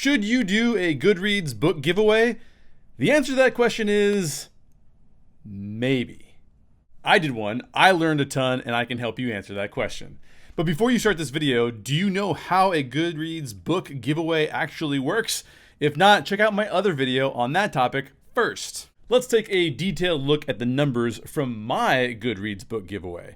Should you do a Goodreads book giveaway? The answer to that question is maybe. I did one, I learned a ton, and I can help you answer that question. But before you start this video, do you know how a Goodreads book giveaway actually works? If not, check out my other video on that topic first. Let's take a detailed look at the numbers from my Goodreads book giveaway.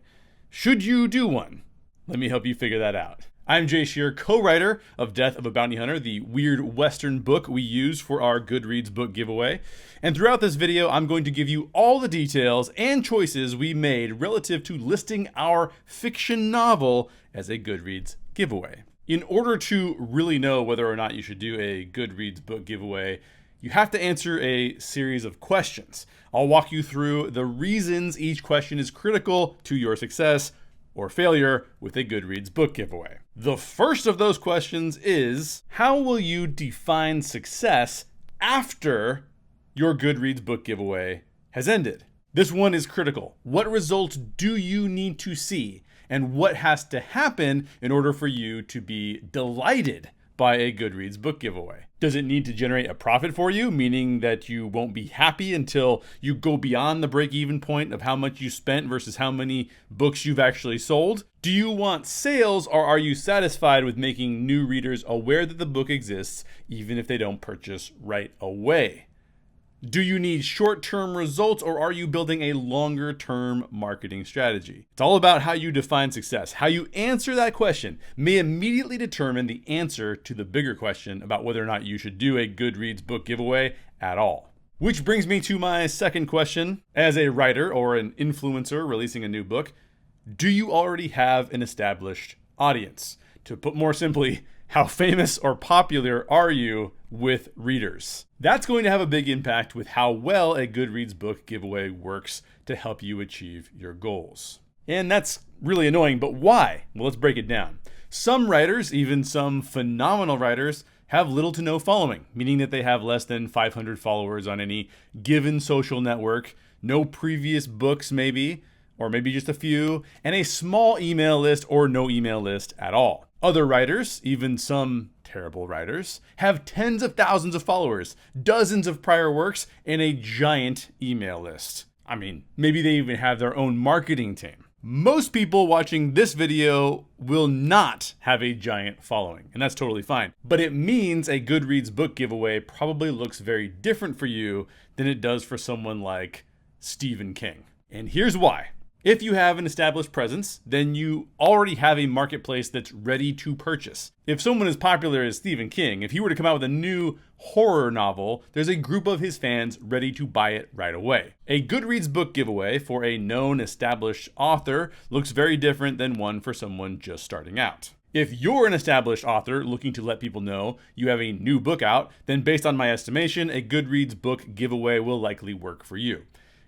Should you do one? Let me help you figure that out. I'm Sherer, co-writer of Death of a Bounty Hunter, the weird Western book we use for our Goodreads book giveaway. And throughout this video, I'm going to give you all the details and choices we made relative to listing our fiction novel as a Goodreads giveaway. In order to really know whether or not you should do a Goodreads book giveaway, you have to answer a series of questions. I'll walk you through the reasons each question is critical to your success or failure with a Goodreads book giveaway. The first of those questions is, how will you define success after your Goodreads book giveaway has ended? This one is critical. What results do you need to see? And what has to happen in order for you to be delighted by a Goodreads book giveaway? Does it need to generate a profit for you, meaning that you won't be happy until you go beyond the break-even point of how much you spent versus how many books you've actually sold? Do you want sales, or are you satisfied with making new readers aware that the book exists, even if they don't purchase right away? Do you need short-term results, or are you building a longer-term marketing strategy? It's all about how you define success. How you answer that question may immediately determine the answer to the bigger question about whether or not you should do a Goodreads book giveaway at all. Which brings me to my second question. As a writer or an influencer releasing a new book, do you already have an established audience? To put more simply, how famous or popular are you with readers? That's going to have a big impact with how well a Goodreads book giveaway works to help you achieve your goals. And that's really annoying, but why? Well, let's break it down. Some writers, even some phenomenal writers, have little to no following, meaning that they have less than 500 followers on any given social network, no previous books maybe, or maybe just a few, and a small email list or no email list at all. Other writers, even some terrible writers, have tens of thousands of followers, dozens of prior works, and a giant email list. I mean, maybe they even have their own marketing team. Most people watching this video will not have a giant following, and that's totally fine. But it means a Goodreads book giveaway probably looks very different for you than it does for someone like Stephen King. And here's why. If you have an established presence, then you already have a marketplace that's ready to purchase. If someone as popular as Stephen King, if he were to come out with a new horror novel, there's a group of his fans ready to buy it right away. A Goodreads book giveaway for a known established author looks very different than one for someone just starting out. If you're an established author looking to let people know you have a new book out, then based on my estimation, a Goodreads book giveaway will likely work for you.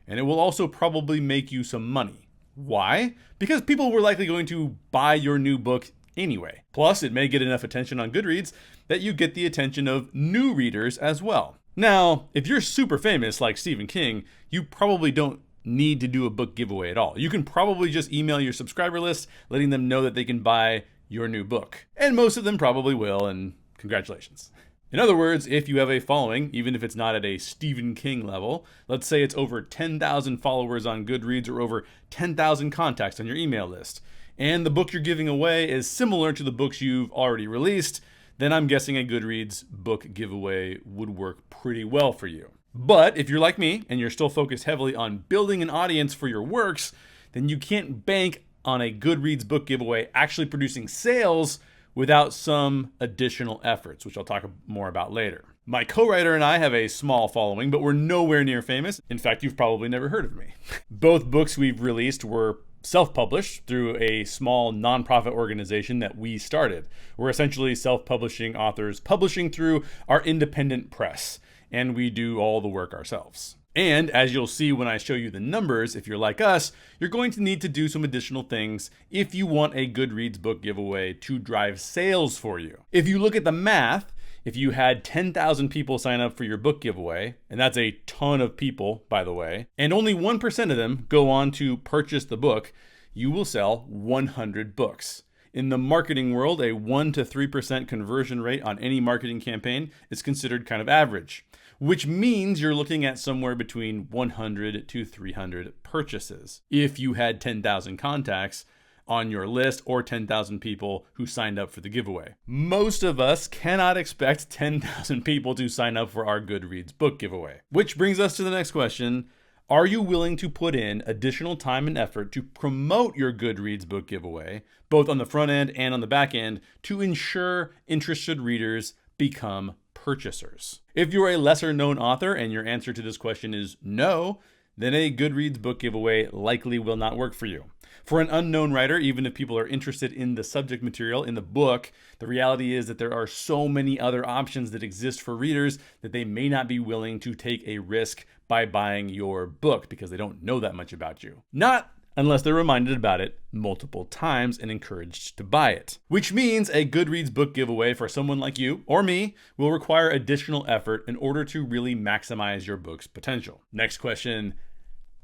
And it will also probably make you some money. Why? Because people were likely going to buy your new book anyway. Plus, it may get enough attention on Goodreads that you get the attention of new readers as well. Now, if you're super famous like Stephen King, you probably don't need to do a book giveaway at all. You can probably just email your subscriber list, letting them know that they can buy your new book. And most of them probably will, and congratulations. In other words, if you have a following, even if it's not at a Stephen King level, let's say it's over 10,000 followers on Goodreads or over 10,000 contacts on your email list, and the book you're giving away is similar to the books you've already released, then I'm guessing a Goodreads book giveaway would work pretty well for you. But if you're like me and you're still focused heavily on building an audience for your works, then you can't bank on a Goodreads book giveaway actually producing sales without some additional efforts, which I'll talk more about later. My co-writer and I have a small following, but we're nowhere near famous. In fact, you've probably never heard of me. Both books we've released were self-published through a small nonprofit organization that we started. We're essentially self-publishing authors publishing through our independent press, and we do all the work ourselves. And as you'll see when I show you the numbers, if you're like us, you're going to need to do some additional things if you want a Goodreads book giveaway to drive sales for you. If you look at the math, if you had 10,000 people sign up for your book giveaway, and that's a ton of people, by the way, and only 1% of them go on to purchase the book, you will sell 100 books. In the marketing world, a 1 to 3% conversion rate on any marketing campaign is considered kind of average, which means you're looking at somewhere between 100 to 300 purchases. If you had 10,000 contacts on your list or 10,000 people who signed up for the giveaway. Most of us cannot expect 10,000 people to sign up for our Goodreads book giveaway. Which brings us to the next question. Are you willing to put in additional time and effort to promote your Goodreads book giveaway, both on the front end and on the back end, to ensure interested readers become purchasers? If you're a lesser known author and your answer to this question is no, then a Goodreads book giveaway likely will not work for you. For an unknown writer, even if people are interested in the subject material in the book, the reality is that there are so many other options that exist for readers that they may not be willing to take a risk by buying your book because they don't know that much about you. Not unless they're reminded about it multiple times and encouraged to buy it. Which means a Goodreads book giveaway for someone like you or me will require additional effort in order to really maximize your book's potential. Next question,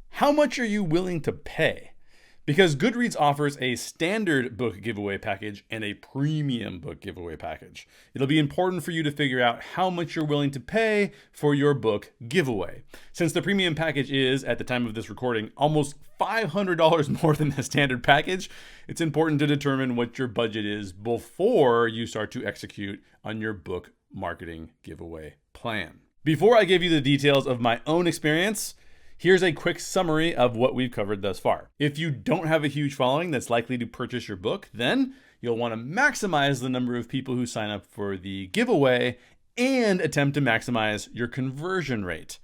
how much are you willing to pay? Because Goodreads offers a standard book giveaway package and a premium book giveaway package. It'll be important for you to figure out how much you're willing to pay for your book giveaway. Since the premium package is, at the time of this recording, almost $500 more than the standard package, it's important to determine what your budget is before you start to execute on your book marketing giveaway plan. Before I give you the details of my own experience, here's a quick summary of what we've covered thus far. If you don't have a huge following that's likely to purchase your book, then you'll want to maximize the number of people who sign up for the giveaway and attempt to maximize your conversion rate.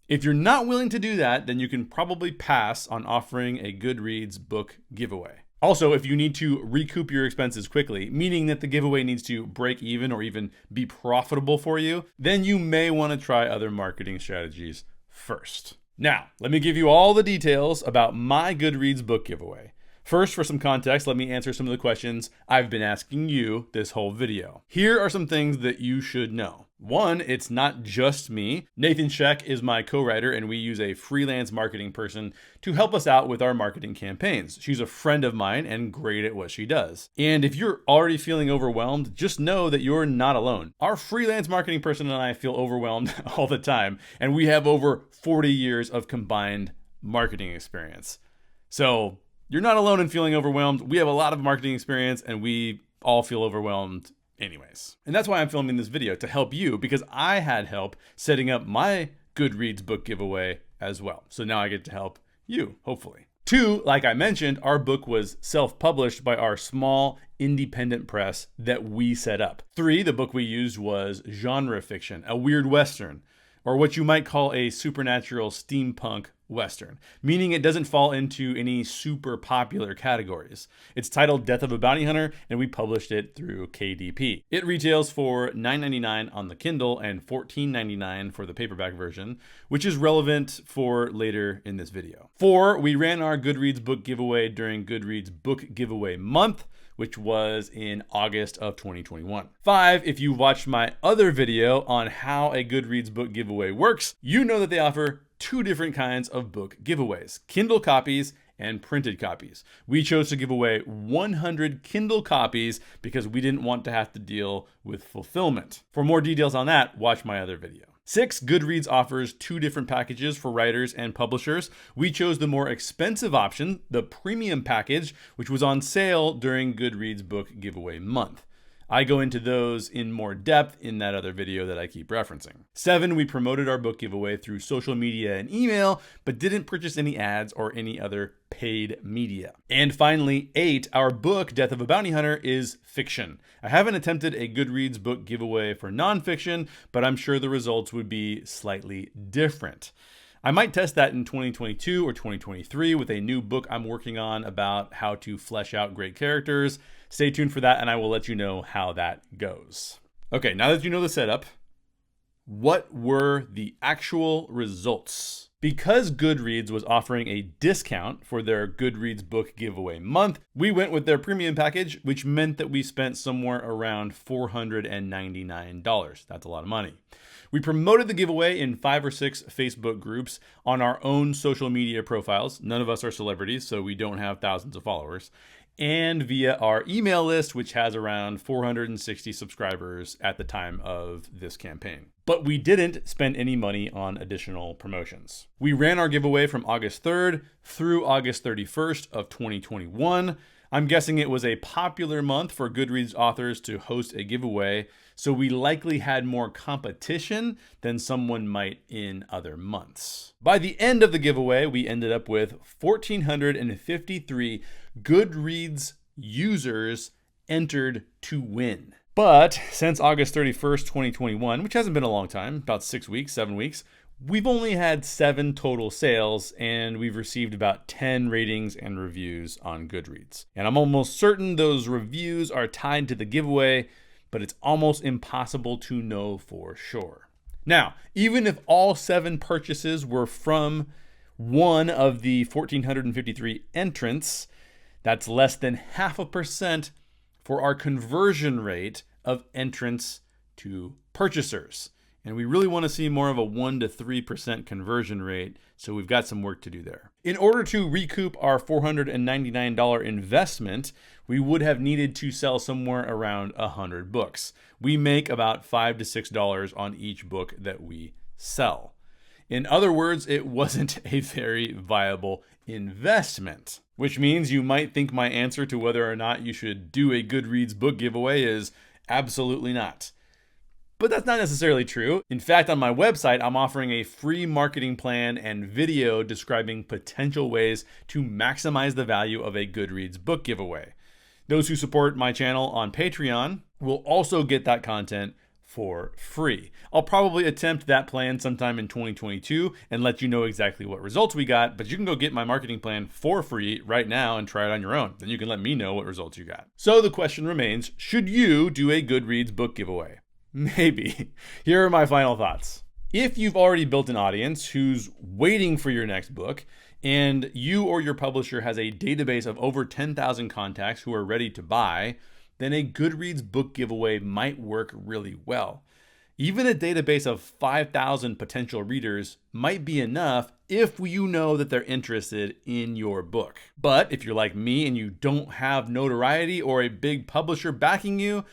If you're not willing to do that, then you can probably pass on offering a Goodreads book giveaway. Also, if you need to recoup your expenses quickly, meaning that the giveaway needs to break even or even be profitable for you, then you may want to try other marketing strategies first. Now, let me give you all the details about my Goodreads book giveaway. First, for some context, let me answer some of the questions I've been asking you this whole video. Here are some things that you should know. One, it's not just me. Nathan Sheck is my co-writer, and we use a freelance marketing person to help us out with our marketing campaigns. She's a friend of mine and great at what she does. And if you're already feeling overwhelmed, just know that you're not alone. Our freelance marketing person and I feel overwhelmed all the time, and we have over 40 years of combined marketing experience. So you're not alone in feeling overwhelmed. We have a lot of marketing experience, and we all feel overwhelmed anyways. And that's why I'm filming this video, to help you, because I had help setting up my Goodreads book giveaway as well. So now I get to help you, hopefully. Two, like I mentioned, our book was self-published by our small independent press that we set up. Three, the book we used was genre fiction, a weird Western, or what you might call a supernatural steampunk Western, meaning it doesn't fall into any super popular categories. It's titled Death of a Bounty Hunter, and we published it through KDP. It retails for $9.99 on the Kindle and $14.99 for the paperback version, which is relevant for later in this video. Four, we ran our Goodreads book giveaway during Goodreads Book Giveaway Month, which was in August of 2021. Five, if you watched my other video on how a Goodreads book giveaway works, you know that they offer two different kinds of book giveaways, Kindle copies and printed copies. We chose to give away 100 Kindle copies because we didn't want to have to deal with fulfillment. For more details on that, watch my other video. Six, Goodreads offers two different packages for writers and publishers. We chose the more expensive option, the premium package, which was on sale during Goodreads Book Giveaway Month. I go into those in more depth in that other video that I keep referencing. Seven, we promoted our book giveaway through social media and email, but didn't purchase any ads or any other paid media. And finally, eight, our book, Death of a Bounty Hunter, is fiction. I haven't attempted a Goodreads book giveaway for nonfiction, but I'm sure the results would be slightly different. I might test that in 2022 or 2023 with a new book I'm working on about how to flesh out great characters. Stay tuned for that, and I will let you know how that goes. Okay, now that you know the setup, what were the actual results? Because Goodreads was offering a discount for their Goodreads Book Giveaway Month, we went with their premium package, which meant that we spent somewhere around $499. That's a lot of money. We promoted the giveaway in 5 or 6 Facebook groups on our own social media profiles. None of us are celebrities, so we don't have thousands of followers. and via our email list, which has around 460 subscribers at the time of this campaign. But we didn't spend any money on additional promotions. We ran our giveaway from August 3rd through August 31st of 2021. I'm guessing it was a popular month for Goodreads authors to host a giveaway, so we likely had more competition than someone might in other months. By the end of the giveaway, we ended up with 1,453 Goodreads users entered to win. But since August 31st, 2021, which hasn't been a long time, about 6 weeks, 7 weeks, we've only had 7 total sales, and we've received about 10 ratings and reviews on Goodreads. And I'm almost certain those reviews are tied to the giveaway, but it's almost impossible to know for sure. Now, even if all 7 purchases were from one of the 1,453 entrants, that's less than 0.5% for our conversion rate of entrants to purchasers. And we really want to see more of a 1 to 3% conversion rate, so we've got some work to do there. In order to recoup our $499 investment, we would have needed to sell somewhere around 100 books. We make about $5 to $6 on each book that we sell. In other words, it wasn't a very viable investment, which means you might think my answer to whether or not you should do a Goodreads book giveaway is absolutely not. But that's not necessarily true. In fact, on my website, I'm offering a free marketing plan and video describing potential ways to maximize the value of a Goodreads book giveaway. Those who support my channel on Patreon will also get that content for free. I'll probably attempt that plan sometime in 2022 and let you know exactly what results we got, but you can go get my marketing plan for free right now and try it on your own. Then you can let me know what results you got. So the question remains, should you do a Goodreads book giveaway? Maybe. Here are my final thoughts. If you've already built an audience who's waiting for your next book, and you or your publisher has a database of over 10,000 contacts who are ready to buy, then a Goodreads book giveaway might work really well. Even a database of 5,000 potential readers might be enough if you know that they're interested in your book. But if you're like me and you don't have notoriety or a big publisher backing you,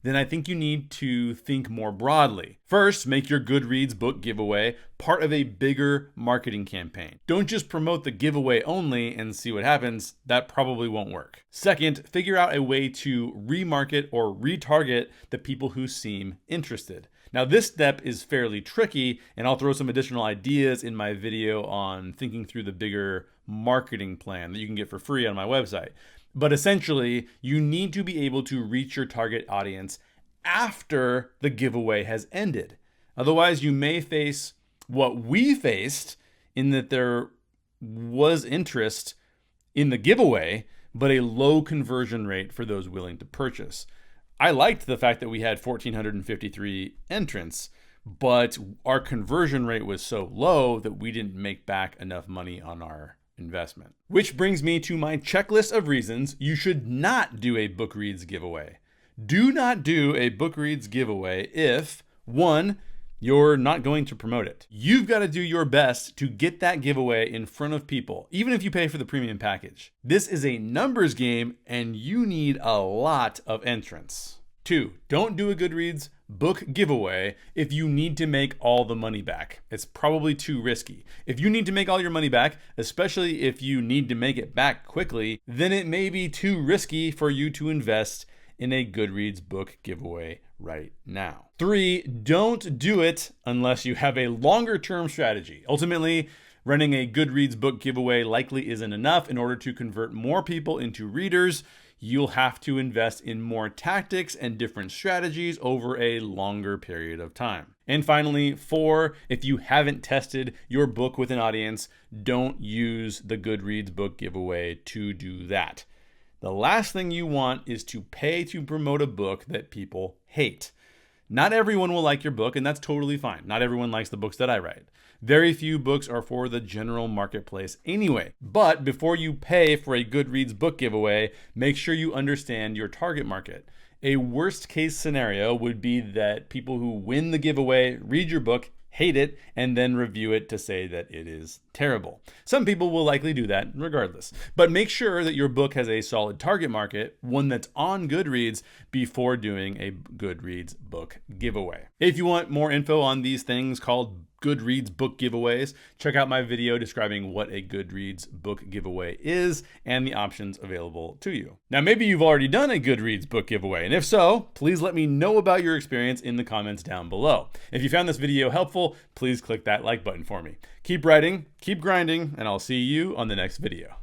then I think you need to think more broadly. First, make your Goodreads book giveaway part of a bigger marketing campaign. Don't just promote the giveaway only and see what happens. That probably won't work. Second, figure out a way to remarket or retarget the people who seem interested. Now, this step is fairly tricky, and I'll throw some additional ideas in my video on thinking through the bigger marketing plan that you can get for free on my website. But essentially, you need to be able to reach your target audience after the giveaway has ended. Otherwise, you may face what we faced in that there was interest in the giveaway, but a low conversion rate for those willing to purchase. I liked the fact that we had 1,453 entrants, but our conversion rate was so low that we didn't make back enough money on our investment. Which brings me to my checklist of reasons you should not do a Goodreads giveaway. Do not do a Goodreads giveaway if, 1, you're not going to promote it. You've got to do your best to get that giveaway in front of people, even if you pay for the premium package. This is a numbers game and you need a lot of entrants. 2, don't do a Goodreads book giveaway if you need to make all the money back. It's probably too risky. If you need to make all your money back, especially if you need to make it back quickly, then it may be too risky for you to invest in a Goodreads book giveaway right now. 3, don't do it unless you have a longer term strategy. Ultimately, running a Goodreads book giveaway likely isn't enough. In order to convert more people into readers, you'll have to invest in more tactics and different strategies over a longer period of time. And finally, 4, if you haven't tested your book with an audience, don't use the Goodreads book giveaway to do that. The last thing you want is to pay to promote a book that people hate. Not everyone will like your book, and that's totally fine. Not everyone likes the books that I write. Very few books are for the general marketplace anyway. But before you pay for a Goodreads book giveaway, make sure you understand your target market. A worst case scenario would be that people who win the giveaway read your book, hate it, and then review it to say that it is terrible. Some people will likely do that regardless. But make sure that your book has a solid target market, one that's on Goodreads, before doing a Goodreads book giveaway. If you want more info on these things called Goodreads book giveaways, check out my video describing what a Goodreads book giveaway is and the options available to you. Now, maybe you've already done a Goodreads book giveaway, and if so, please let me know about your experience in the comments down below. If you found this video helpful, please click that like button for me. Keep writing, keep grinding, and I'll see you on the next video.